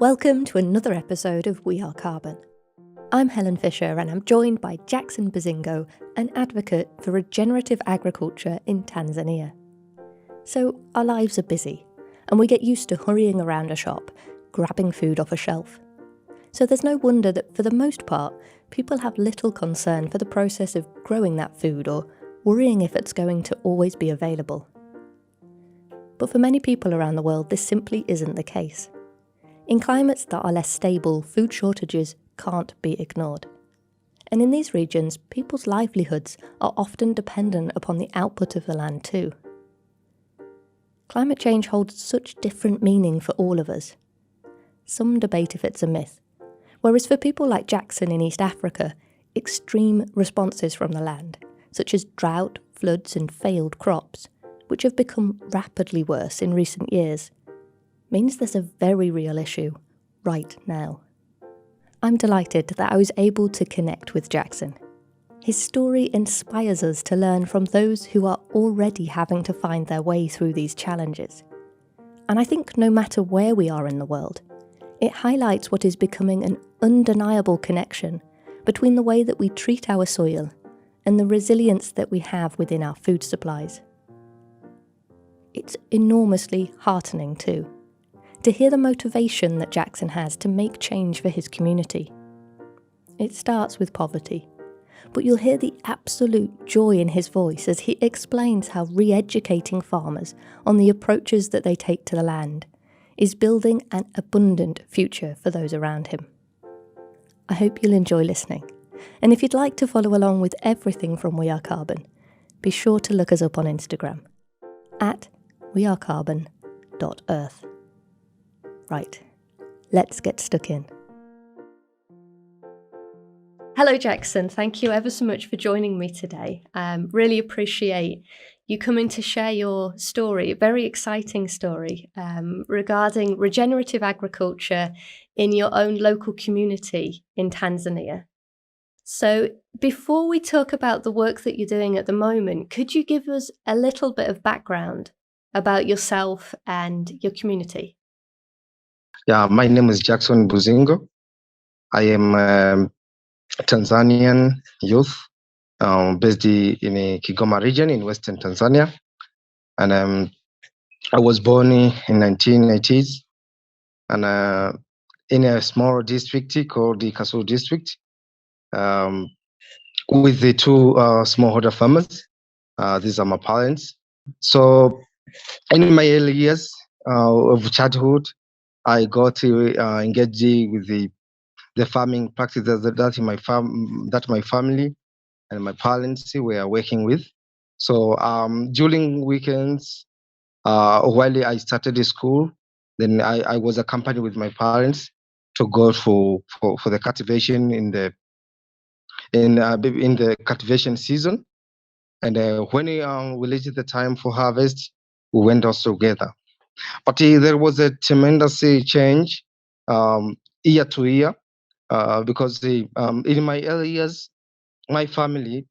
Welcome to another episode of We Are Carbon. I'm Helen Fisher and I'm joined by Jackson Buzingo, an advocate for regenerative agriculture in Tanzania. So our lives are busy and we get used to hurrying around a shop, grabbing food off a shelf. So there's no wonder that for the most part, people have little concern for the process of growing that food or worrying if it's going to always be available. But for many people around the world, this simply isn't the case. In climates that are less stable, food shortages can't be ignored. And in these regions, people's livelihoods are often dependent upon the output of the land too. Climate change holds such different meaning for all of us. Some debate if it's a myth, whereas for people like Jackson in East Africa, extreme responses from the land, such as drought, floods and failed crops, which have become rapidly worse in recent years, means there's a very real issue right now. I'm delighted that I was able to connect with Jackson. His story inspires us to learn from those who are already having to find their way through these challenges. And I think no matter where we are in the world, it highlights what is becoming an undeniable connection between the way that we treat our soil and the resilience that we have within our food supplies. It's enormously heartening too, to hear the motivation that Jackson has to make change for his community. It starts with poverty, but you'll hear the absolute joy in his voice as he explains how re-educating farmers on the approaches that they take to the land is building an abundant future for those around him. I hope you'll enjoy listening, and if you'd like to follow along with everything from We Are Carbon, be sure to look us up on Instagram at wearecarbon.earth. Right, let's get stuck in. Hello Jackson, thank you ever so much for joining me today. Really appreciate you coming to share your story, a very exciting story regarding regenerative agriculture in your own local community in Tanzania. So before we talk about the work that you're doing at the moment, could you give us a little bit of background about yourself and your community? Yeah, my name is Jackson Buzingo. I am a Tanzanian youth based in a Kigoma region in Western Tanzania. And I was born in 1980s and in a small district called the Kasulu district with the two smallholder farmers. These are my parents. So in my early years of childhood, I got to engage with the farming practices that my family and my parents were working with. So during weekends, while I started the school, then I was accompanied with my parents to go for the cultivation in the cultivation season. And when we reached the time for harvest, we went also together. But there was a tremendous change year to year because in my early years, my family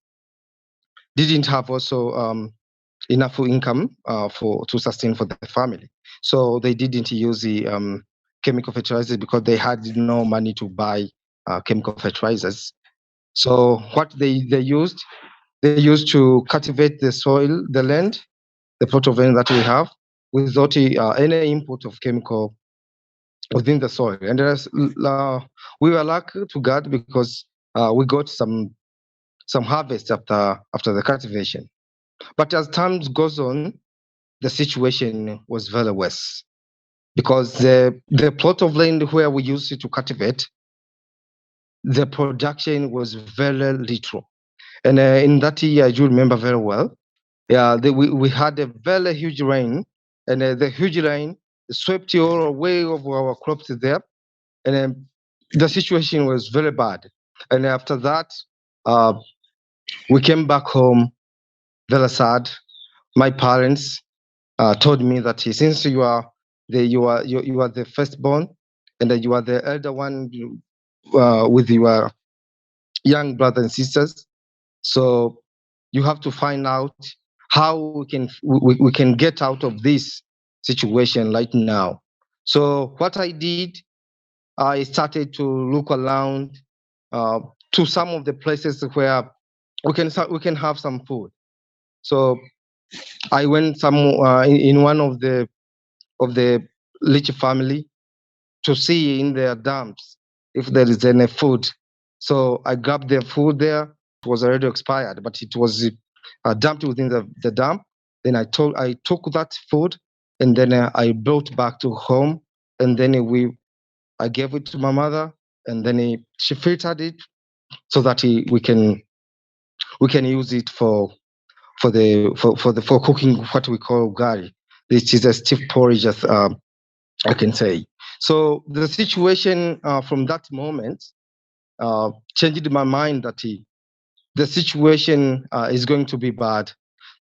didn't have also enough income to sustain for the family. So they didn't use the chemical fertilizers because they had no money to buy chemical fertilizers. So what they used to cultivate the soil, the land, the plot of land that we have, without any input of chemical within the soil. And we were lucky to God because we got some harvest after the cultivation. But as time goes on, the situation was very worse because the plot of land where we used to cultivate, the production was very little. And in that year, I do remember very well, we had a very huge rain, and the huge rain swept all away of our crops there, and the situation was very bad. And after that, we came back home very sad. My parents told me that since you are the firstborn, and that you are the elder one with your young brothers and sisters, so you have to find out how we can get out of this situation right now. So what I did, I started to look around to some of the places where we can have some food. So I went in one of the rich family to see in their dumps if there is any food. So I grabbed the food there. It was already expired, but it was dumped within the dump. Then I took that food, and then I brought back to home, and then I gave it to my mother, and then she filtered it so that we can use it for cooking what we call gari. This is a stiff porridge, as I can say. So the situation from that moment changed my mind that the situation is going to be bad.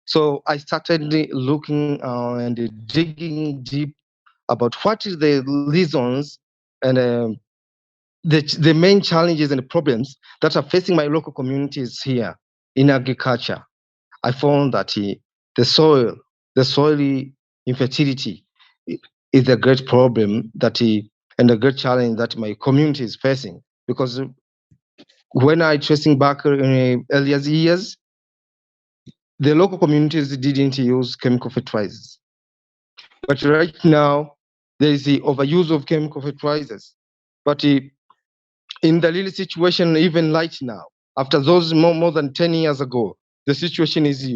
So I started looking and digging deep about what is the reasons and the main challenges and problems that are facing my local communities here in agriculture. I found that the soil infertility is a great problem and a great challenge that my community is facing. Because when I tracing back in earlier years, the local communities didn't use chemical fertilizers. But right now, there is the overuse of chemical fertilizers. But in the real situation, even right now, after those more than 10 years ago, the situation is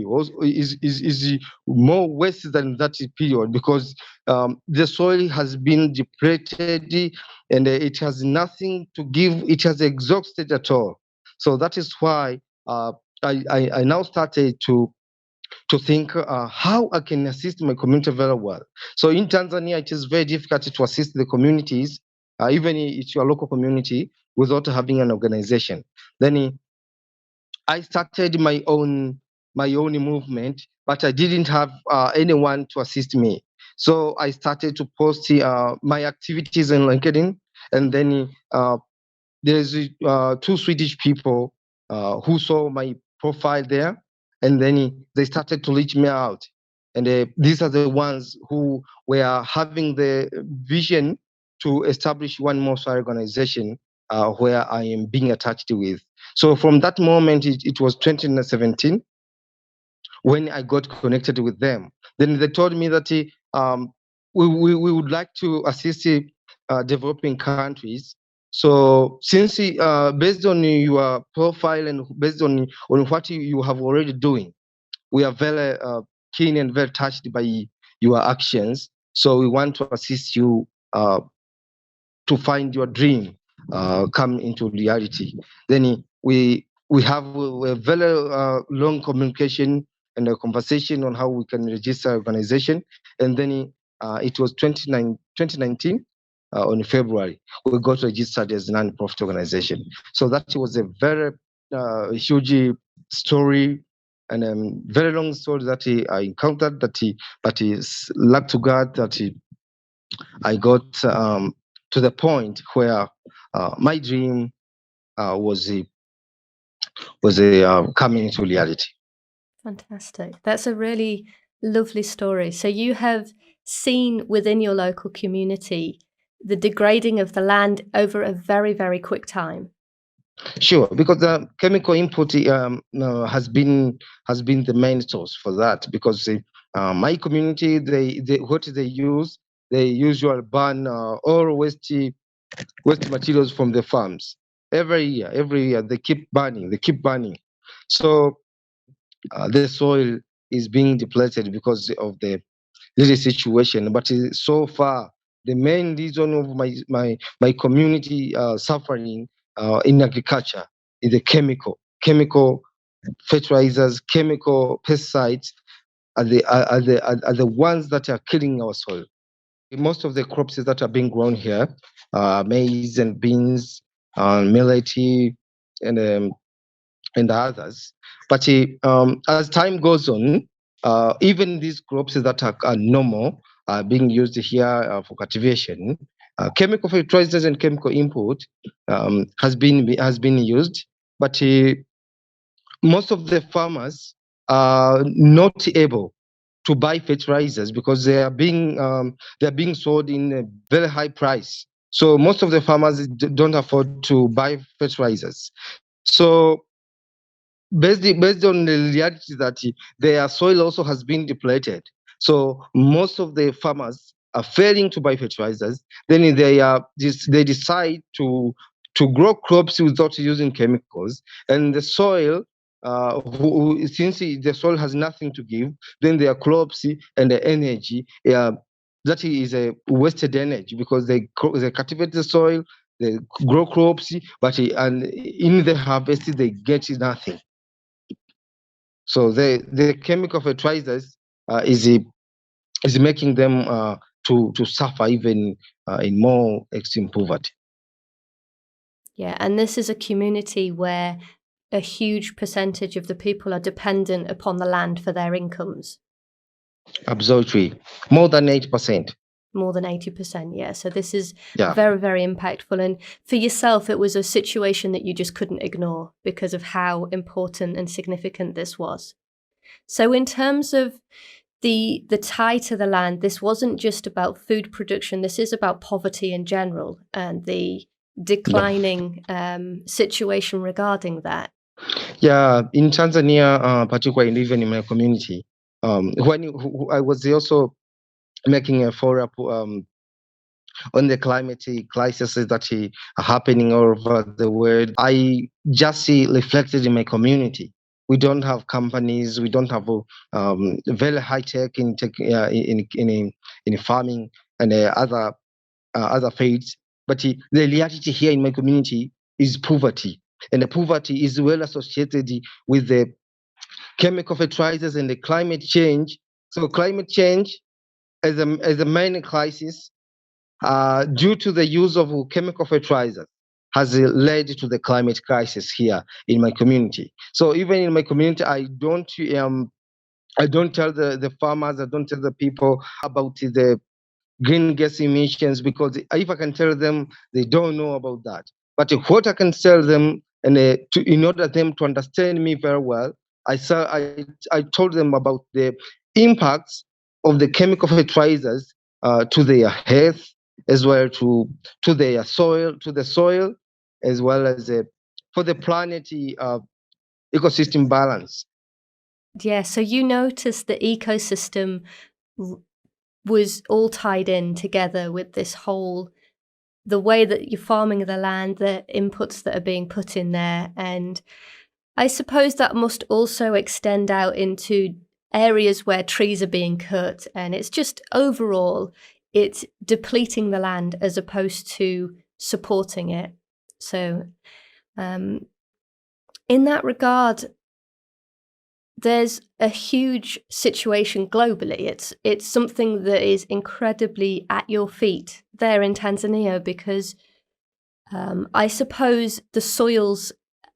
more worse than that period, because the soil has been depleted, and it has nothing to give. It has exhausted at all. So that is why I now started to think how I can assist my community very well. So in Tanzania, it is very difficult to assist the communities, even if it's your local community, without having an organization. Then I started my own movement, but I didn't have anyone to assist me. So I started to post my activities on LinkedIn, and then there's two Swedish people who saw my profile there, and then they started to reach me out. And these are the ones who were having the vision to establish one more organization where I am being attached with. So from that moment, it was 2017 when I got connected with them. Then they told me that we would like to assist developing countries. So since based on your profile and based on what you have already doing, we are very keen and very touched by your actions. So we want to assist you to find your dream come into reality. Then we have a very long communication and a conversation on how we can register organization. And then it was 2019 on February, we got registered as a non-profit organization. So that was a very huge story and very long story that I encountered. But luck to God that I got to the point where my dream was coming into reality. Fantastic. That's a really lovely story. So you have seen within your local community the degrading of the land over a very, very quick time. Sure, because the chemical input has been the main source for that. Because my community, what they usually burn all waste materials from the farms every year. They keep burning. So the soil is being depleted because of the situation. But so far, the main reason of my community suffering in agriculture is the chemical fertilizers, chemical pesticides are the ones that are killing our soil. Most of the crops that are being grown here, maize and beans, millet, and others. But as time goes on, even these crops that are normal are being used here for cultivation. Chemical fertilizers and chemical input has been used, but most of the farmers are not able to buy fertilizers because they are being sold in a very high price. So most of the farmers don't afford to buy fertilizers. So based on the reality that their soil also has been depleted. So most of the farmers are failing to buy fertilizers. Then they decide to grow crops without using chemicals, and the soil. Since the soil has nothing to give, then their crops and the energy, that is a wasted energy because they cultivate the soil, they grow crops, but and in the harvest they get nothing. So the chemical fertilizers is making them to suffer even in more extreme poverty. Yeah, and this is a community where a huge percentage of the people are dependent upon the land for their incomes. Absolutely, more than 80%. More than 80%, yeah. So this is Yeah. very, very impactful. And for yourself, it was a situation that you just couldn't ignore because of how important and significant this was. So in terms of the tie to the land, this wasn't just about food production. This is about poverty in general and the declining situation regarding that. Yeah, in Tanzania, particularly even in my community, I was also making a follow-up on the climate crisis that are happening all over the world. I just see reflected in my community. We don't have companies. We don't have very high tech in farming and other fields. But the reality here in my community is poverty, and the poverty is well associated with the chemical fertilizers and the climate change. So climate change as a main crisis due to the use of chemical fertilizers has led to the climate crisis here in my community. So even in my community, I don't tell the farmers, I don't tell the people about the green gas emissions, because if I can tell them, they don't know about that. But what I can tell them, and in order them to understand me very well, I told them about the impacts of the chemical fertilizers to their health, as well to their soil, to the soil, as well as for the planet ecosystem balance. Yeah, so you noticed the ecosystem was all tied in together with this whole, the way that you're farming the land, the inputs that are being put in there. And I suppose that must also extend out into areas where trees are being cut, and it's just overall, it's depleting the land as opposed to supporting it. So in that regard, there's a huge situation globally. It's something that is incredibly at your feet there in Tanzania, because I suppose the soils,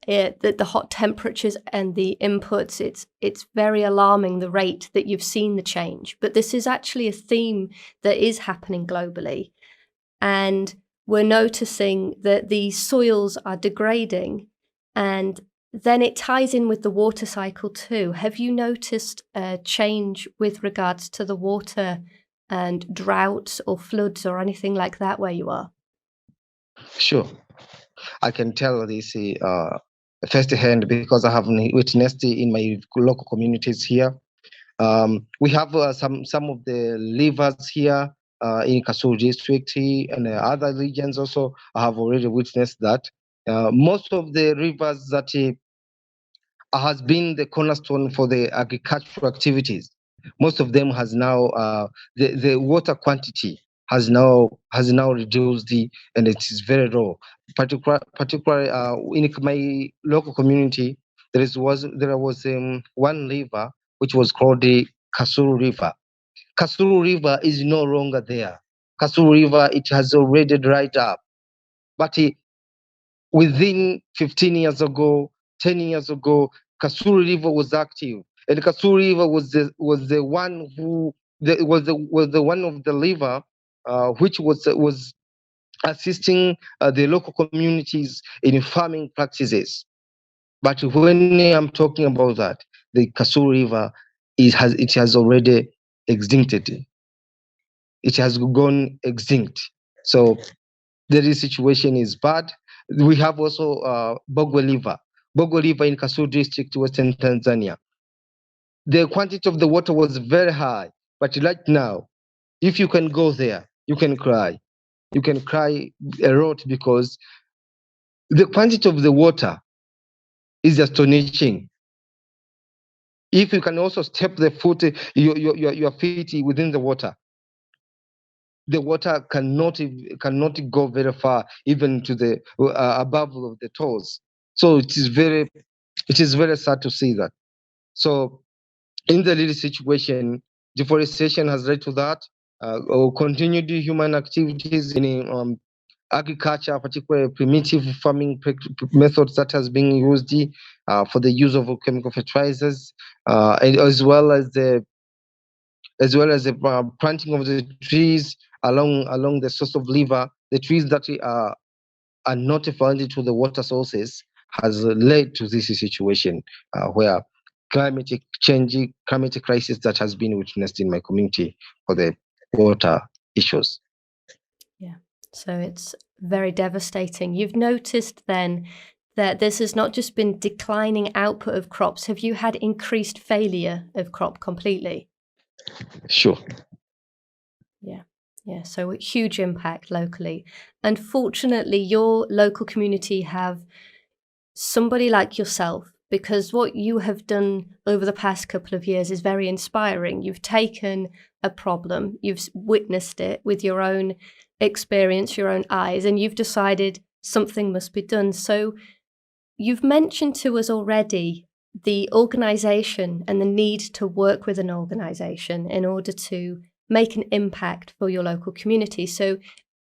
the hot temperatures and the inputs, it's very alarming the rate that you've seen the change. But this is actually a theme that is happening globally. And we're noticing that the soils are degrading, and then it ties in with the water cycle too. Have you noticed a change with regards to the water and droughts or floods or anything like that where you are? Sure, I can tell this firsthand because I have witnessed it in my local communities here. We have some of the rivers here in Kasulu district and other regions also. I have already witnessed that. Most of the rivers that has been the cornerstone for the agricultural activities. Most of them has now the water quantity has now reduced and it is very low. Particularly in my local community, there was one river which was called the Kasulu River. Kasulu River is no longer there. Kasulu River, it has already dried up. But within 15 years ago, 10 years ago, Kasulu River was active, and Kasulu River was the one who was the one of the river which was assisting the local communities in farming practices. But when I'm talking about that, the Kasulu River it has already extincted. It has gone extinct. So the situation is bad. We have also Bogwe River in Kasulu district, Western Tanzania. The quantity of the water was very high, but right now, if you can go there, you can cry. You can cry a lot because the quantity of the water is astonishing. If you can also step the foot, your feet within the water cannot go very far, even to the above of the toes. So it is very sad to see that. So in the little situation, deforestation has led to that. Or continued human activities in agriculture, particularly primitive farming methods that has been used for the use of chemical fertilizers, and as well as the planting of the trees along the source of river. The trees that are not friendly to the water sources has led to this situation where climate change, climate crisis that has been witnessed in my community for the water issues. Yeah, so it's very devastating. You've noticed then that this has not just been declining output of crops. Have you had increased failure of crop completely? Sure. Yeah, so a huge impact locally. Unfortunately, your local community have somebody like yourself, because what you have done over the past couple of years is very inspiring. You've taken a problem, you've witnessed it with your own experience, your own eyes, and you've decided something must be done. So you've mentioned to us already the organisation and the need to work with an organisation in order to make an impact for your local community. So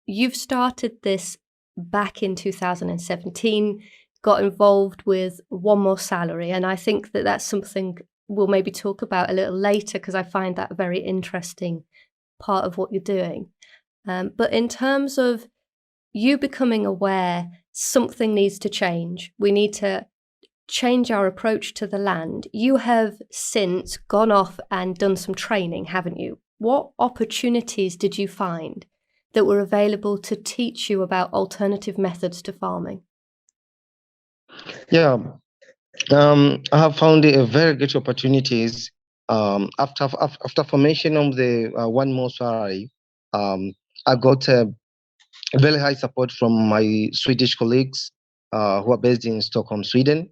you've started this back in 2017, got involved with One More Salary, and I think that that's something we'll maybe talk about a little later, because I find that a very interesting part of what you're doing. But in terms of you becoming aware something needs to change, we need to change our approach to the land, you have since gone off and done some training, haven't you? What opportunities did you find that were available to teach you about alternative methods to farming? Yeah, I have found a very great opportunities after formation of the One More Salary. I got very high support from my Swedish colleagues who are based in Stockholm, Sweden.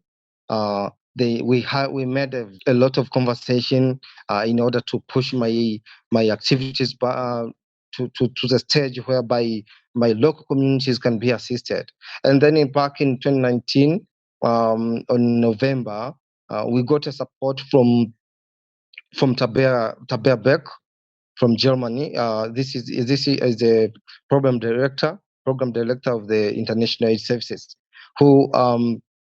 We made a lot of conversation in order to push my activities to the stage whereby my local communities can be assisted. And then back in 2019, on November, we got a support from Tabea Beck from Germany. This is the program director of the International Aid Services, who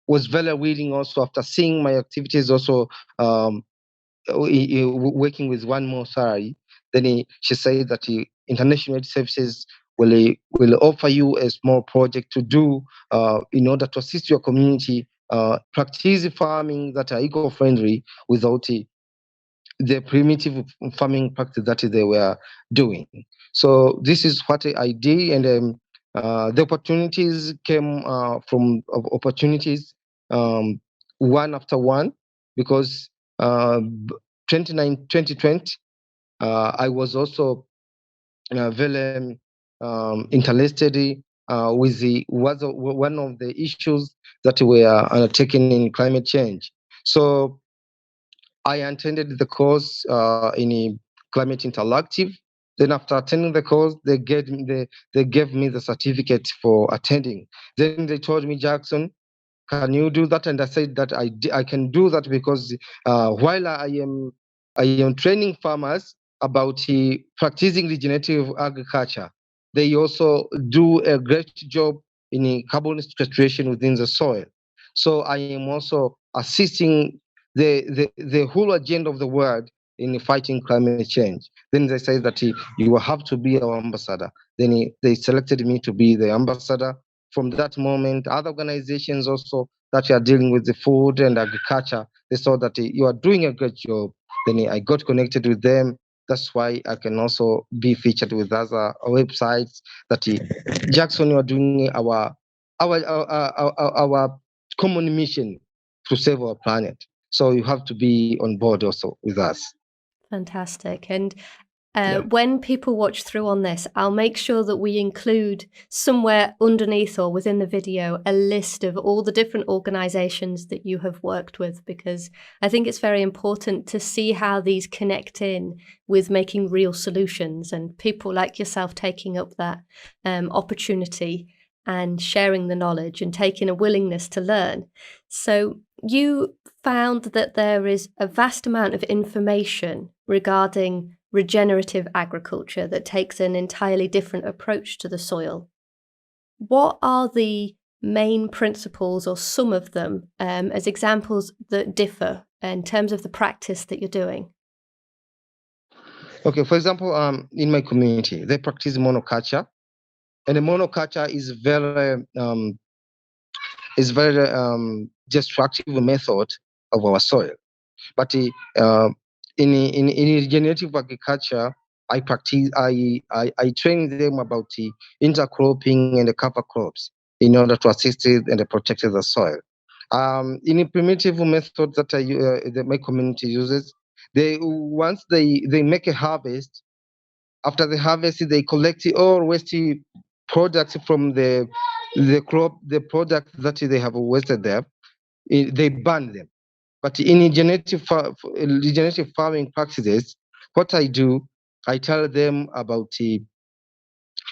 was very willing also after seeing my activities also working with One More Salary. Then she said that International Aid Services will offer you a small project to do in order to assist your community practice farming that are eco-friendly without the primitive farming practice that they were doing. So this is what I did, and the opportunities came from opportunities one after one, because 2020, I was also very interested with one of the issues that were undertaken in climate change. So I attended the course in a Climate Interactive. Then after attending the course, they gave me the certificate for attending. Then they told me, Jackson, can you do that? And I said that I can do that because while I am training farmers about practicing regenerative agriculture, they also do a great job in carbon sequestration within the soil. So I am also assisting the whole agenda of the world in fighting climate change. Then they say that you will have to be our ambassador. Then they selected me to be the ambassador. From that moment, other organizations also that are dealing with the food and agriculture, they saw that you are doing a great job. Then I got connected with them. That's why I can also be featured with other websites. That Jackson, you are doing our common mission to save our planet. So you have to be on board also with us. Fantastic. And when people watch through on this, I'll make sure that we include somewhere underneath or within the video a list of all the different organizations that you have worked with, because I think it's very important to see how these connect in with making real solutions, and people like yourself taking up that opportunity and sharing the knowledge and taking a willingness to learn. So you found that there is a vast amount of information regarding regenerative agriculture that takes an entirely different approach to the soil. What are the main principles, or some of them, as examples that differ in terms of the practice that you're doing? Okay, for example, in my community, they practice monoculture, and the monoculture is very destructive method of our soil. But in regenerative agriculture, I train them about intercropping and the cover crops in order to assist it and protect the soil. In a primitive method that my community uses, once they make a harvest, after the harvest they collect all waste products from the crop, the product that they have wasted there. They burn them. But in regenerative farming practices, what I do, I tell them about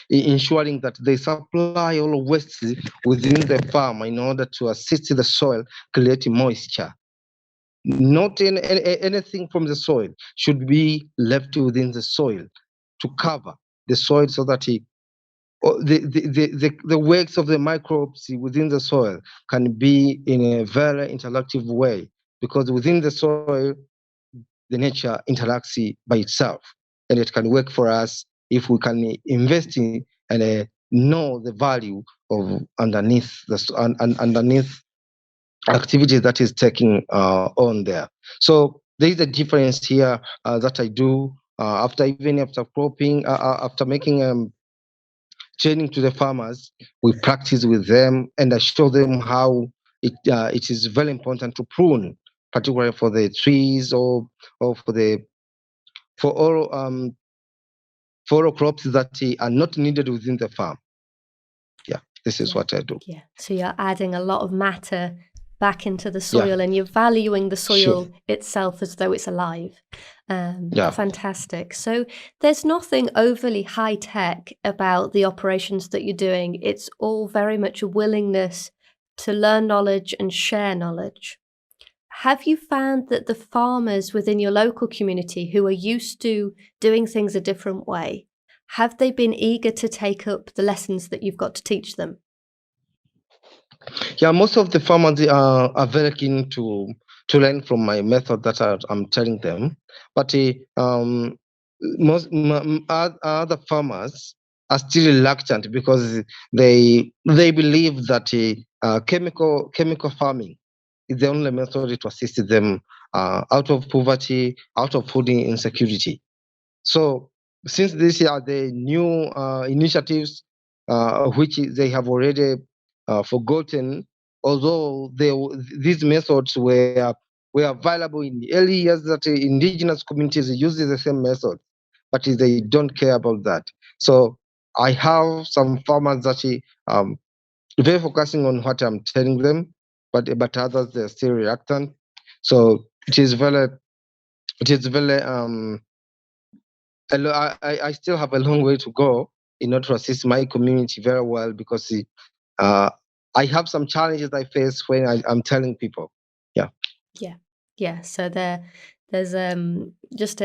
ensuring that they supply all waste within the farm in order to assist the soil create moisture. Not anything from the soil should be left within the soil to cover the soil, so that the works of the microbes within the soil can be in a very interactive way, because within the soil, the nature interacts by itself, and it can work for us if we can invest in and know the value of underneath activity that is taking on there. So there is a difference here that I do after cropping, after making training to the farmers. We practice with them, and I show them how it is very important to prune, particularly for the trees or for all crops that are not needed within the farm. Yeah, this is what I do. Yeah, so you're adding a lot of matter back into the soil, and you're valuing the soil itself as though it's alive. Fantastic. So there's nothing overly high tech about the operations that you're doing. It's all very much a willingness to learn knowledge and share knowledge. Have you found that the farmers within your local community who are used to doing things a different way, have they been eager to take up the lessons that you've got to teach them? Yeah, most of the farmers are very keen to learn from my method that I'm telling them. But other farmers are still reluctant, because they believe that chemical farming is the only method to assist them out of poverty, out of food insecurity. So since these are the new initiatives which they have already forgotten, although these methods were available in the early years, that indigenous communities use the same method, but they don't care about that. So I have some farmers that very focusing on what I'm telling them, but others, they're still reluctant. So it is very I still have a long way to go in order to assist my community very well, because I have some challenges I face when I'm telling people. Yeah. So there's just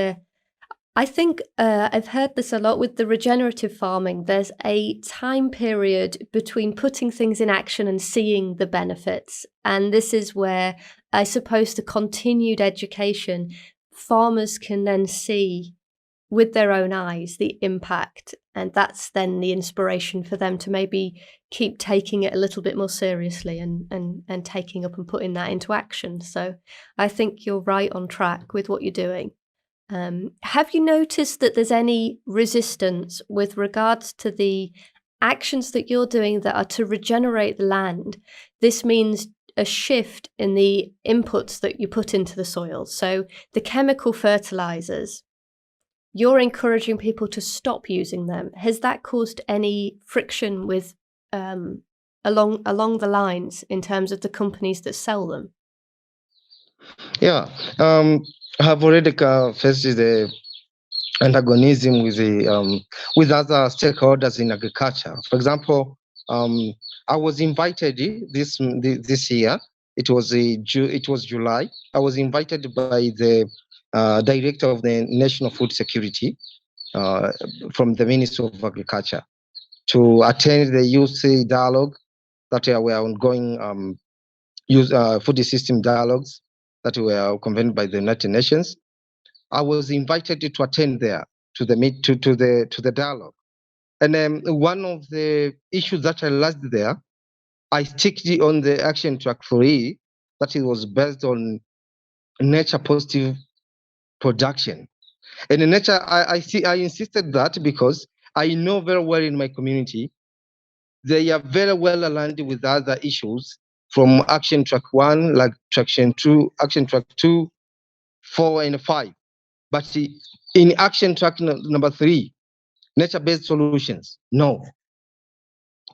I think I've heard this a lot with the regenerative farming. There's a time period between putting things in action and seeing the benefits. And this is where I suppose the continued education, farmers can then see with their own eyes the impact. And that's then the inspiration for them to maybe keep taking it a little bit more seriously and taking up and putting that into action. So I think you're right on track with what you're doing. Have you noticed that there's any resistance with regards to the actions that you're doing that are to regenerate the land? This means a shift in the inputs that you put into the soil. So the chemical fertilizers, you're encouraging people to stop using them. Has that caused any friction with along the lines in terms of the companies that sell them? Yeah, I have already faced the antagonism with other stakeholders in agriculture. For example, I was invited this year. It was July. I was invited by the director of the National Food Security from the Ministry of Agriculture to attend the youth dialogue that were ongoing food system dialogues that were convened by the United Nations. I was invited to attend there to the dialogue, and one of the issues that I raised there, I sticked on the action track 3 that it was based on nature positive production. And in nature, I insisted that because I know very well in my community they are very well aligned with other issues from action track 1, like action track 2, 4, and 5. But in action track number 3, nature-based solutions, no,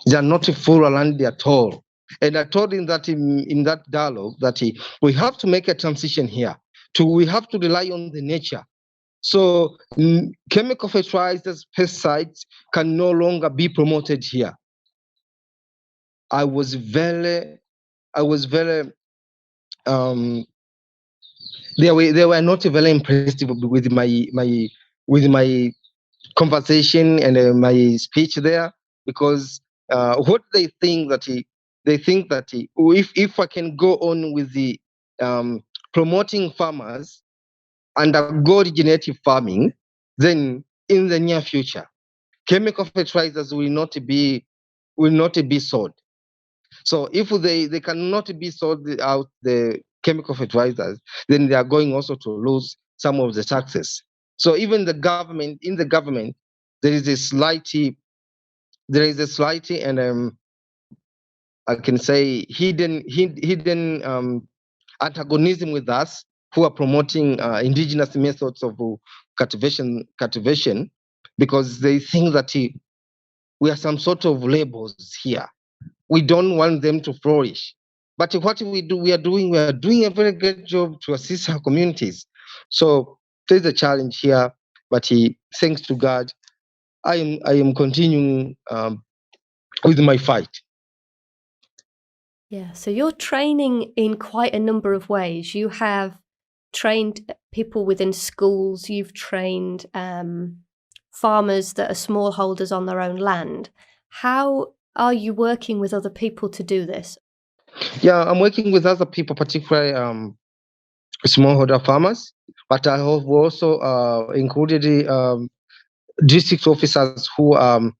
they are not full aligned at all. And I told him that in that dialogue that we have to make a transition here. We have to rely on the nature. So chemical fertilizers, pesticides can no longer be promoted here. I was very they were not very impressed with my conversation and my speech there, because what they think that if I can go on with the promoting farmers and go regenerative farming, then in the near future chemical fertilizers will not be sold. So if they cannot be sold out the chemical fertilizers, then they are going also to lose some of the taxes. So even in the government, there is a slight and I can say hidden antagonism with us who are promoting indigenous methods of cultivation, because they think that we are some sort of labels here. We don't want them to flourish. But what we are doing a very great job to assist our communities. So there's a challenge here, but thanks to God, I am continuing with my fight. Yeah, so you're training in quite a number of ways. You have trained people within schools, you've trained farmers that are smallholders on their own land. How are you working with other people to do this? Yeah, I'm working with other people, particularly smallholder farmers, but I have also included district officers who are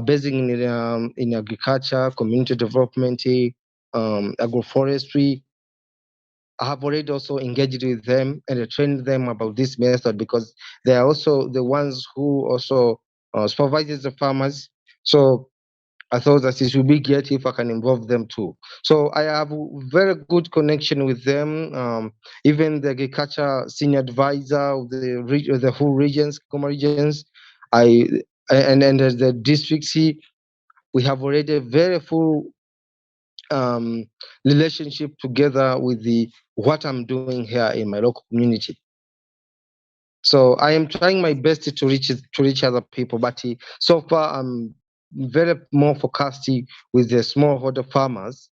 based in agriculture, community development, agroforestry. I have already also engaged with them and trained them about this method, because they are also the ones who also supervises the farmers. So I thought that it would be great if I can involve them too. So I have a very good connection with them. Even the agriculture senior advisor of the whole regions, Koma regions, and the districts, we have already a very full relationship together with what I'm doing here in my local community. So I am trying my best to reach other people, but so far I'm very more focused with the smallholder farmers,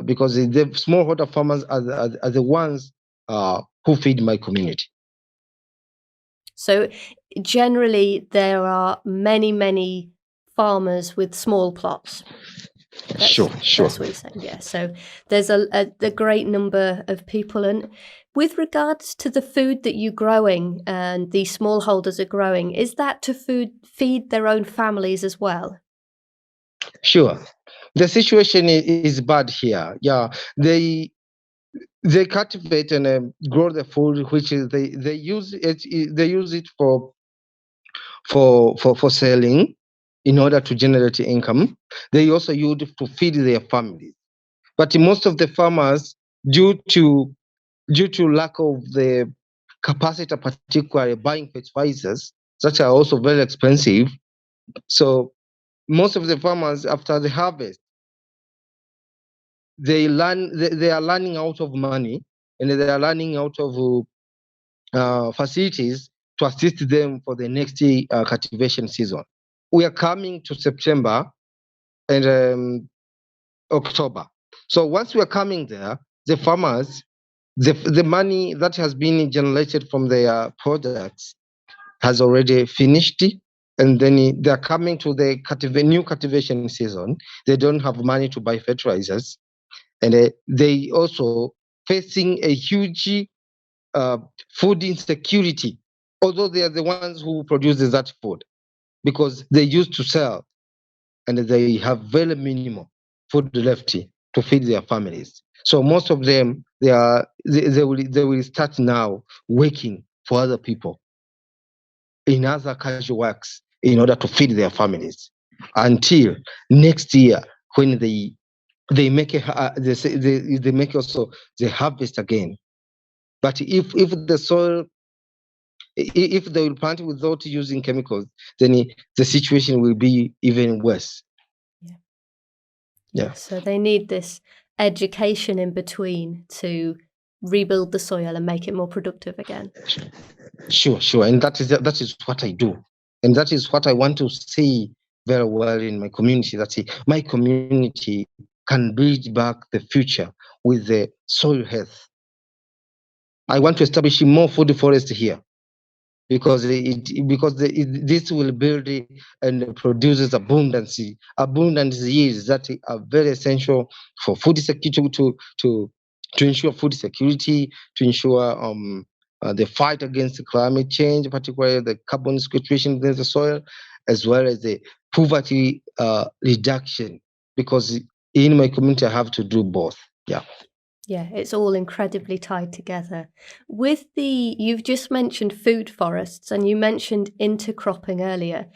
because the smallholder farmers are the ones who feed my community. So generally, there are many farmers with small plots. Sure. That's what you're saying, yeah. So there's a great number of people. And with regards to the food that you're growing and the smallholders are growing, is that to feed their own families as well? Sure. The situation is bad here. Yeah, they cultivate and grow the food, which is they use it for selling in order to generate income. They also use it to feed their families. But most of the farmers, due to lack of the capacity, particularly buying fertilizers, that are also very expensive. So most of the farmers, after the harvest, they are running out of money, and they are running out of facilities to assist them for the next cultivation season. We are coming to September and October. So once we are coming there, the farmers, the money that has been generated from their products has already finished, and then they are coming to the new cultivation season. They don't have money to buy fertilizers, and they also facing a huge uh, food insecurity, although they are the ones who produces that food, because they used to sell and they have very minimal food left to feed their families. So most of them, they will start now working for other people in other casual works in order to feed their families until next year, when they make they make also the harvest again. But if the soil, if they will plant without using chemicals, then the situation will be even worse. Yeah. So they need this education in between to rebuild the soil and make it more productive again. Sure. And that is what I do. And that is what I want to see very well in my community. That my community can bridge back the future with the soil health. I want to establish more food forest here, because this will build and produces abundant yields that are very essential for food security, to ensure food security, to ensure the fight against climate change, particularly the carbon sequestration in the soil, as well as the poverty reduction. Because in my community, I have to do both. Yeah, it's all incredibly tied together. You've just mentioned food forests and you mentioned intercropping earlier.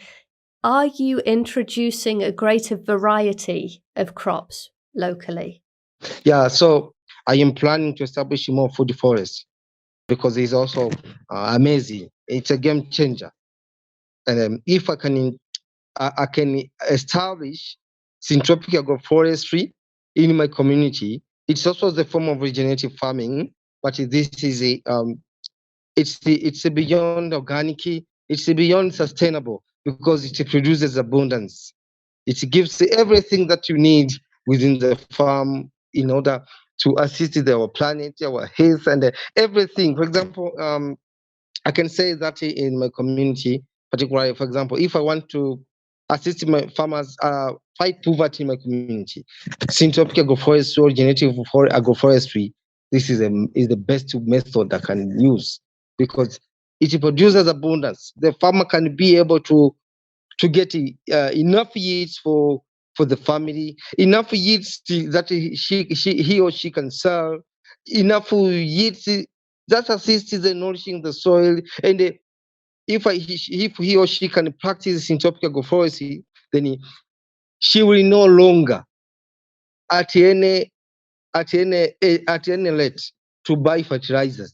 Are you introducing a greater variety of crops locally? Yeah, so I am planning to establish more food forests, because it's also amazing. It's a game changer. And if I can establish syntropic agroforestry in my community, it's also the form of regenerative farming, but this is it's beyond organic, it's beyond sustainable, because it produces abundance. It gives everything that you need within the farm in order to assist our planet, our health, and everything. For example, I can say that in my community, particularly, for example, if I want to assist my farmers fight poverty in my community, syntropic agroforestry or regenerative agroforestry, this is the best method I can use, because it produces abundance. The farmer can be able to get enough yields for the family, enough yields that he or she can sell, enough yields that assists in nourishing the soil. And if he or she can practice syntropic agroforestry, then she will no longer at any rate to buy fertilizers.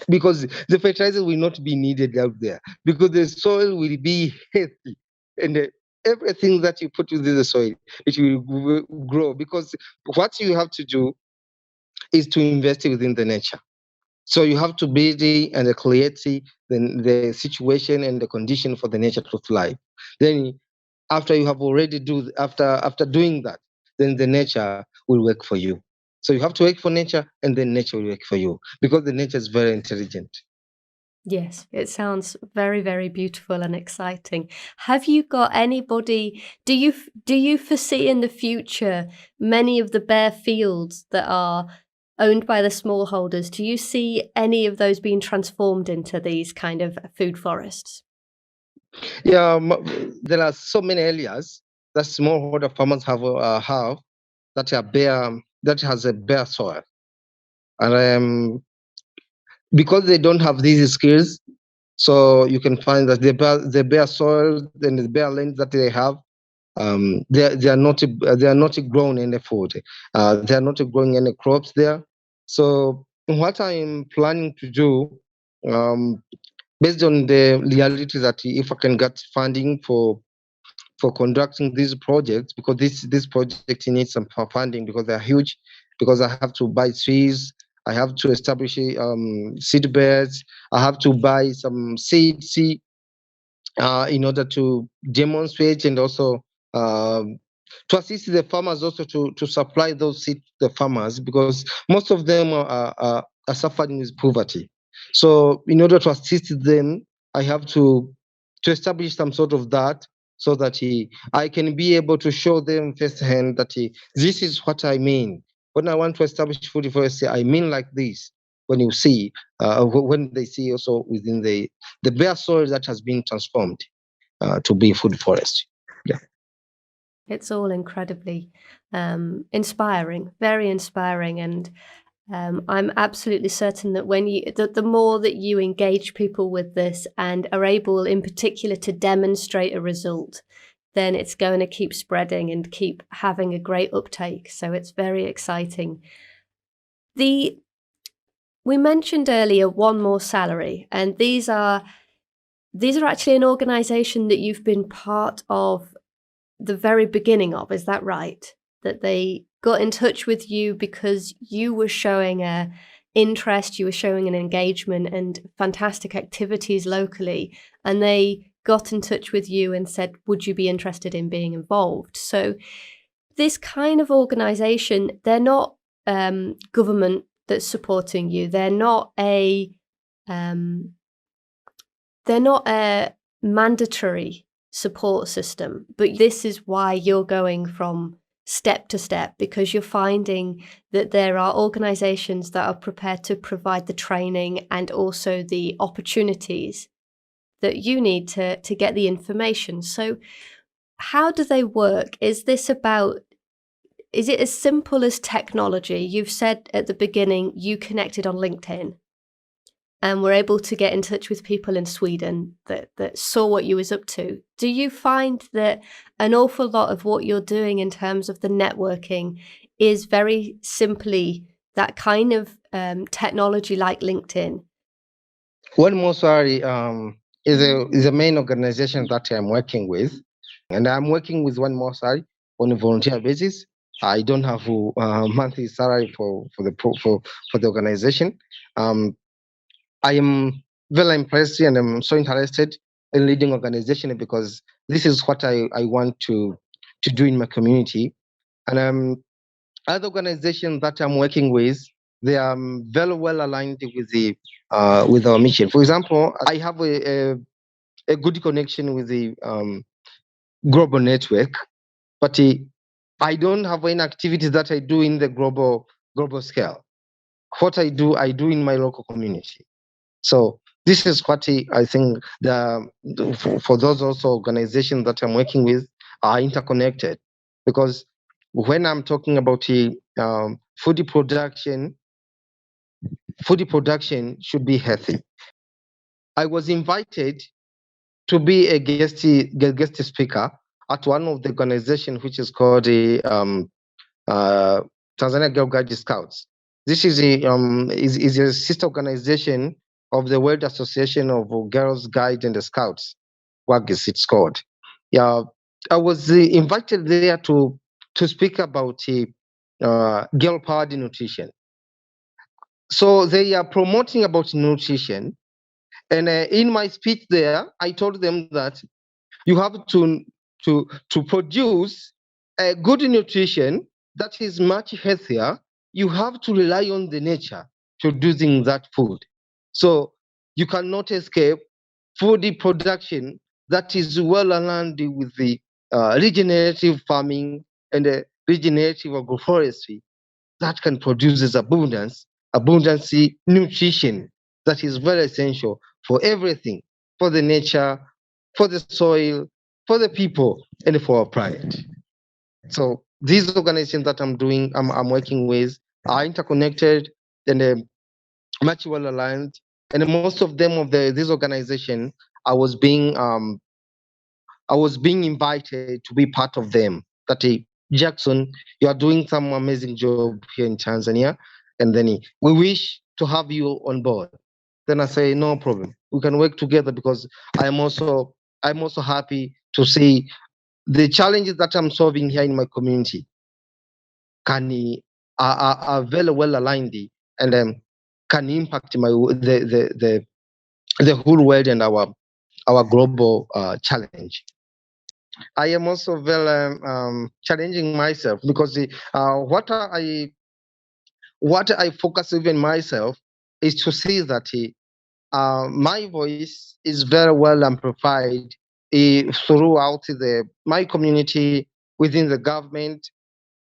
Because the fertilizer will not be needed out there, because the soil will be healthy, and everything that you put within the soil, it will grow. Because what you have to do is to invest within the nature. So you have to build and create the situation and the condition for the nature to thrive. Then after you have already after doing that, then the nature will work for you. So you have to work for nature, and then nature will work for you, because the nature is very intelligent. Yes, it sounds very, very beautiful and exciting. Have you got anybody, do you foresee in the future many of the bare fields that are owned by the smallholders, do you see any of those being transformed into these kind of food forests? Yeah, there are so many areas that smallholder farmers have that are bare, that has a bare soil. And because they don't have these skills, so you can find that the bare soil and the bare land that they have, they are not growing any food. They are not growing any crops there. So what I am planning to do, based on the reality that if I can get funding for conducting these projects, because this project needs some funding because they're huge, because I have to buy trees, I have to establish seed beds, I have to buy some seeds in order to demonstrate and also to assist the farmers also to supply those seeds to the farmers, because most of them are suffering with poverty. So in order to assist them, I have to establish some sort of that, so that I can be able to show them firsthand that this is what I mean. When I want to establish food forestry, I mean like this. When you see, when they see also within the bare soil that has been transformed to be food forestry. Yeah. It's all incredibly inspiring, very inspiring, and I'm absolutely certain that the more that you engage people with this and are able, in particular, to demonstrate a result, then it's going to keep spreading and keep having a great uptake. So it's very exciting. We mentioned earlier One More Salary, and these are actually an organisation that you've been part of the very beginning of. Is that right? That they got in touch with you because you were showing a interest, you were showing an engagement and fantastic activities locally, and they got in touch with you and said, would you be interested in being involved? So this kind of organisation, they're not government that's supporting you. They're not a mandatory support system, but this is why you're going from step to step, because you're finding that there are organizations that are prepared to provide the training and also the opportunities that you need to get the information. So how do they work? Is it as simple as technology? You've said at the beginning you connected on LinkedIn and were able to get in touch with people in Sweden that saw what you was up to. Do you find that an awful lot of what you're doing in terms of the networking is very simply that kind of technology like LinkedIn? One More Salary is a main organization that I'm working with, and I'm working with One More Salary on a volunteer basis. I don't have a monthly salary for the organization. I am very impressed and I'm so interested in leading organization, because this is what I want to do in my community. And other organizations that I'm working with, they are very well aligned with our mission. For example, I have a good connection with the global network, but I don't have any activities that I do in the global scale. What I do in my local community. So this is what I think for those also organizations that I'm working with are interconnected, because when I'm talking about food production should be healthy. I was invited to be a guest speaker at one of the organizations, which is called the Tanzania Girl Guide Scouts. This is a sister organization of the World Association of Girls Guide and the Scouts. WAGIS, it's called. Yeah, I was invited there to speak about girl-powered nutrition. So they are promoting about nutrition, and in my speech there, I told them that you have to produce a good nutrition that is much healthier. You have to rely on the nature producing that food. So you cannot escape food production that is well aligned with the regenerative farming and the regenerative agroforestry that can produce this abundance nutrition that is very essential for everything, for the nature, for the soil, for the people, and for our planet. So these organizations that I'm working with are interconnected. and much well aligned. And most of them of this organization, I was being invited to be part of them. That Jackson, you are doing some amazing job here in Tanzania, and then we wish to have you on board. Then I say no problem. We can work together because I'm also happy to see the challenges that I'm solving here in my community are very well aligned and can impact the whole world and our global challenge. I am also very challenging myself because what I focus even myself is to see that my voice is very well amplified throughout my community, within the government,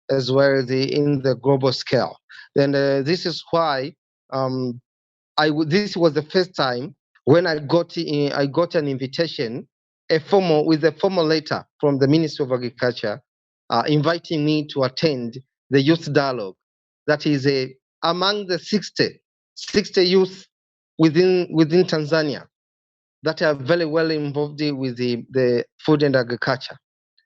as well as in the global scale. Then this is why this was the first time when I got an invitation, with a formal letter from the Ministry of Agriculture, inviting me to attend the youth dialogue. That is among the 60 youth within Tanzania that are very well involved with the food and agriculture.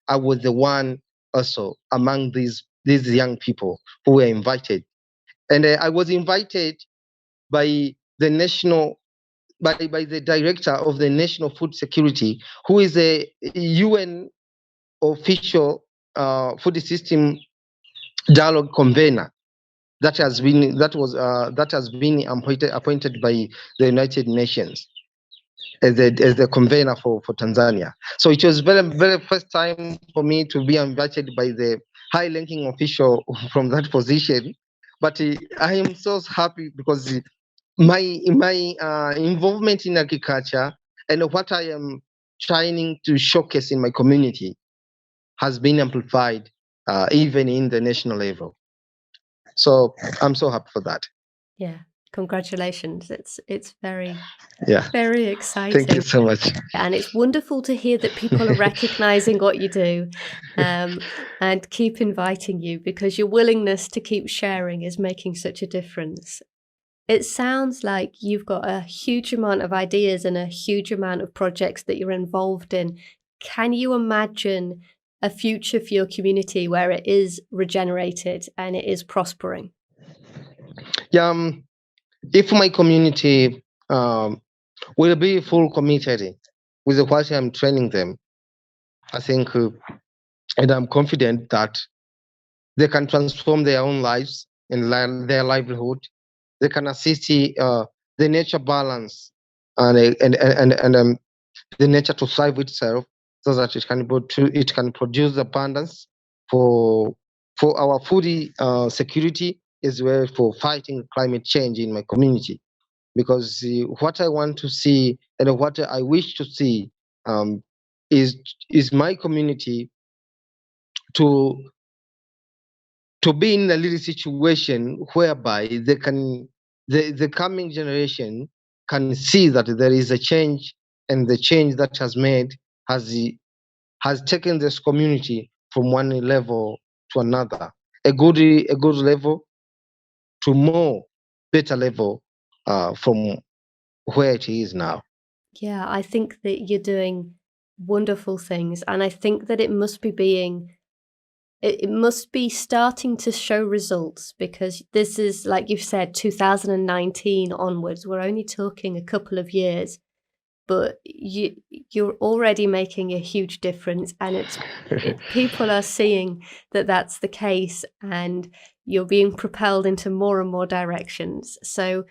I was the one also among these young people who were invited, and I was invited by the director of the National Food Security, who is a UN official food system dialogue convener that has been appointed by the United Nations as the convener for Tanzania. So it was very first time for me to be invited by the high-ranking official from that position. But I am so happy because my involvement in agriculture and what I am trying to showcase in my community has been amplified even in the national level. So I'm so happy for that. Yeah, congratulations. It's very Yeah. very exciting. Thank you so much. And it's wonderful to hear that people are recognizing what you do and keep inviting you, because your willingness to keep sharing is making such a difference. It sounds like you've got a huge amount of ideas and a huge amount of projects that you're involved in. Can you imagine a future for your community where it is regenerated and it is prospering? Yeah, if my community will be full committed with what I'm training them, I think, and I'm confident that they can transform their own lives and their livelihood. They can assist the nature balance and the nature to thrive itself, so that it can produce abundance for our food security, as well for fighting climate change in my community. Because what I want to see and what I wish to see is my community to be in a little situation whereby the coming generation can see that there is a change, and the change that has made has taken this community from one level to another, a good level to more better level from where it is now. Yeah, I think that you're doing wonderful things, and I think that it must be starting to show results, because this is, like you've said, 2019 onwards. We're only talking a couple of years, but you're already making a huge difference, and people are seeing that that's the case, and you're being propelled into more and more directions. So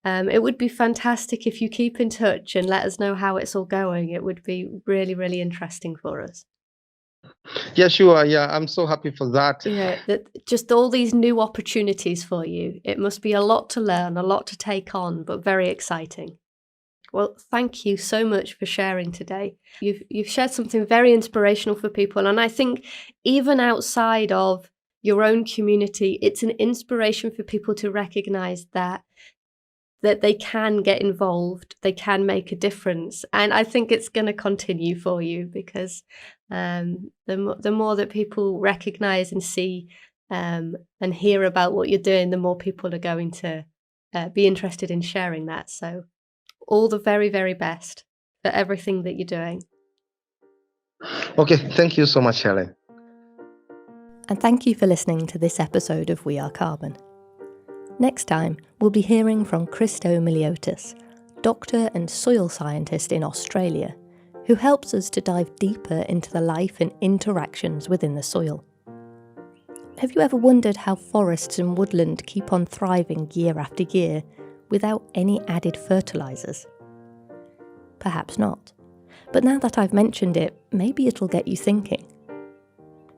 it would be fantastic if you keep in touch and let us know how it's all going. It would be really, really interesting for us. Yeah, sure. Yeah, I'm so happy for that. Yeah, that just all these new opportunities for you. It must be a lot to learn, a lot to take on, but very exciting. Well, thank you so much for sharing today. You've shared something very inspirational for people, and I think even outside of your own community, it's an inspiration for people to recognize that they can get involved, they can make a difference. And I think it's going to continue for you, because the more that people recognize and see and hear about what you're doing, the more people are going to be interested in sharing that. So all the very, very best for everything that you're doing. Okay, thank you so much, Helen. And thank you for listening to this episode of We Are Carbon. Next time, we'll be hearing from Christo Miliotis, doctor and soil scientist in Australia, who helps us to dive deeper into the life and interactions within the soil. Have you ever wondered how forests and woodland keep on thriving year after year without any added fertilisers? Perhaps not. But now that I've mentioned it, maybe it'll get you thinking.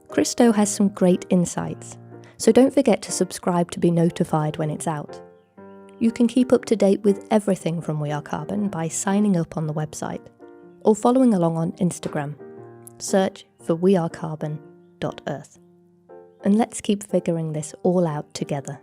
Christo has some great insights, so don't forget to subscribe to be notified when it's out. You can keep up to date with everything from We Are Carbon by signing up on the website or following along on Instagram. Search for wearecarbon.earth. And let's keep figuring this all out together.